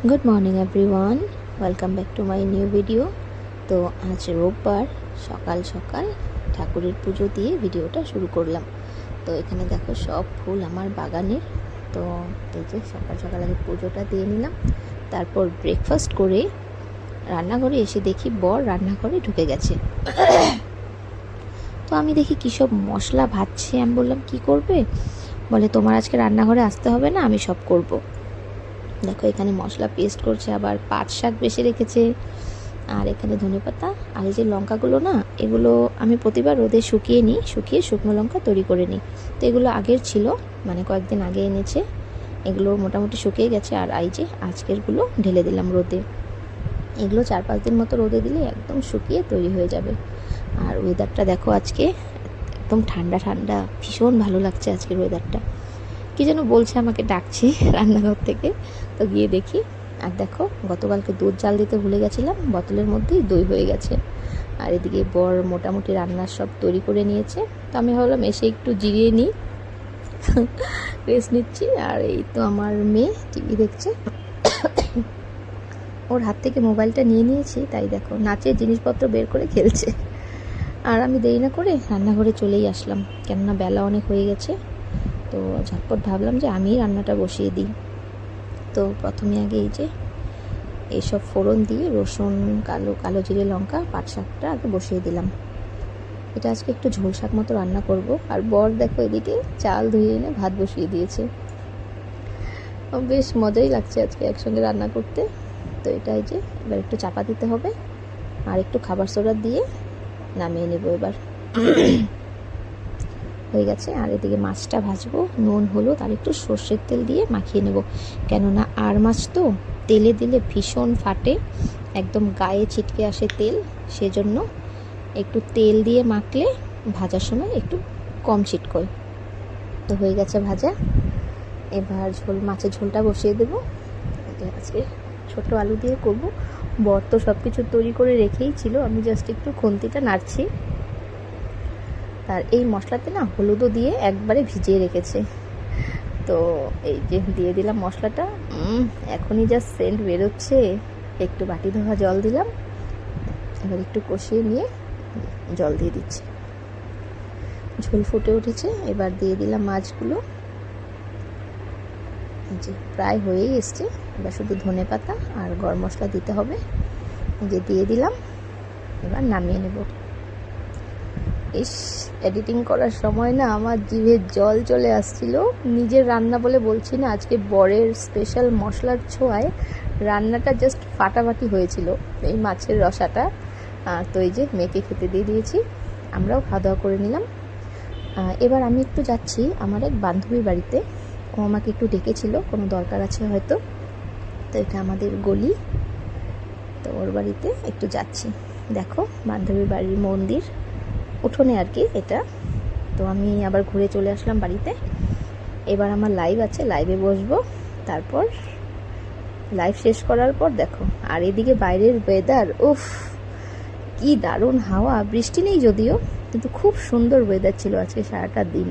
Good morning everyone, welcome back to my new video. তো আজ রোববার সকাল সকাল ঠাকুরের পুজো দিয়ে ভিডিওটা শুরু করলাম। তো এখানে দেখো সব ফুল আমার বাগানের। তো এই যে সকাল সকাল আগে পুজোটা দিয়ে নিলাম, তারপর ব্রেকফাস্ট করে রান্নাঘরে এসে দেখি বর রান্নাঘরে ঢুকে গেছে। তো আমি দেখি কী সব মশলা ভাজছে। আমি বললাম কি করবে? বলে তোমার আজকে রান্নাঘরে আসতে হবে না, আমি সব করব। দেখো এখানে মশলা পেস্ট করছে, আবার পাট শাক বেশি রেখেছে, আর এখানে ধনেপাতা। আর এই যে লঙ্কাগুলো না, এগুলো আমি প্রতিবার রোদে শুকিয়ে নিই, শুকিয়ে শুকনো লঙ্কা তৈরি করে নিই। তো এগুলো আগের ছিল, মানে কয়েকদিন আগে এনেছে, এগুলো মোটামুটি শুকিয়ে গেছে। আর এই যে আজকেরগুলো ঢেলে দিলাম রোদে। এগুলো 4-5 দিন মতো রোদে দিলে একদম শুকিয়ে তৈরি হয়ে যাবে। আর ওয়েদারটা দেখো আজকে একদম ঠান্ডা ঠান্ডা, ভীষণ ভালো লাগছে আজকের ওয়েদারটা। কি যেন বলছে, আমাকে ডাকছে রান্নাঘর থেকে। তো গিয়ে দেখি, আর দেখো গতকালকে দুধ জাল দিতে ভুলে গেছিলাম, বোতলের মধ্যেই দই হয়ে গেছে। আর এদিকে বর মোটামুটি রান্নার সব তৈরি করে নিয়েছে। তো আমি ভাবলাম এসে একটু জিরিয়ে নিই, রেস্ট নিচ্ছি। আর এই তো আমার মেয়ে টিভি দেখছে, ওর হাত থেকে মোবাইলটা নিয়ে নিয়েছি, তাই দেখো নাচের জিনিসপত্র বের করে খেলছে। আর আমি দেরি না করে রান্নাঘরে চলেই আসলাম, কেননা বেলা অনেক হয়ে গেছে। তো ঝটপট ভাবলাম যে আমি রান্নাটা বসিয়ে দিই। তো প্রথমে আগে এই যে এইসব ফোড়ন দিয়ে রসুন, কালো জিরে, লঙ্কা, পাট শাকটা আগে বসিয়ে দিলাম। এটা আজকে একটু ঝোল শাক মতো রান্না করব। আর বর দেখো এদিকে চাল ধুয়ে এনে ভাত বসিয়ে দিয়েছে। বেশ মজাই লাগছে আজকে একসঙ্গে রান্না করতে। তো এটাই যে এবার একটু চাপা দিতে হবে, আর একটু খাবার সোডা দিয়ে নামিয়ে নেব এবার। হয়ে গেছে। আর এদিকে মাছটা ভাজবো, নুন হলুদ আর একটু সর্ষের তেল দিয়ে মাখিয়ে নেব, কেননা আর মাছ তো তেলে দিলে ভীষণ ফাটে, একদম গায়ে ছিটকে আসে তেল। সেজন্য একটু তেল দিয়ে মাখলে ভাজার সময় একটু কম ছিটকোয়। তো হয়ে গেছে ভাজা। এবার মাছের ঝোলটা বসিয়ে দেবো। এটা আজকে ছোট আলু দিয়ে করব। বর তো সব কিছু তৈরি করে রেখেই ছিল, আমি জাস্ট একটু খুন্তিটা নাড়ছি। আর এই মশলাতে না হলুদও দিয়ে একবারে ভিজিয়ে রেখেছে। তো এই যে দিয়ে দিলাম মশলাটা, এখনই জাস্ট সেন্ট বেরোচ্ছে। একটু বাটি ধোয়া জল দিলাম, এবার একটু কষিয়ে নিয়ে জল দিয়ে দিচ্ছি। ঝোল ফুটে উঠেছে, এবার দিয়ে দিলাম মাছগুলো। এই যে প্রায় হয়েই এসছে, এবার শুধু ধনেপাতা আর গরম মশলা দিতে হবে। এই যে দিয়ে দিলাম, এবার নামিয়ে নেব। এডিটিং করার সময় না আমার জিভে জল চলে আসছিল। নিজের রান্না বলে বলছি না, আজকে বরের স্পেশাল মশলার ছোঁয়ায় রান্নাটা জাস্ট ফাটাফাটি হয়েছিল, এই মাছের রসাটা। তো এই যে মেয়েকে খেতে দিয়ে দিয়েছি, আমরাও খাওয়া দাওয়া করে নিলাম। এবার আমি একটু যাচ্ছি আমার এক বান্ধবীর বাড়িতে। ও আমাকে একটু ডেকেছিল, কোনো দরকার আছে হয়তো। তো এটা আমাদের গলি, তো ওর বাড়িতে একটু যাচ্ছি। দেখো বান্ধবীর বাড়ির মন্দির, উঠোনে আর কি এটা। তো আমি আবার ঘুরে চলে আসলাম বাড়িতে। এবার আমার লাইভ আছে, লাইভে বসবো। তারপর লাইভ শেষ করার পর দেখো, আর এদিকে বাইরের ওয়েদার, উফ কি দারুণ হাওয়া। বৃষ্টি নেই যদিও, কিন্তু খুব সুন্দর ওয়েদার ছিল আজকে সারাটা দিন।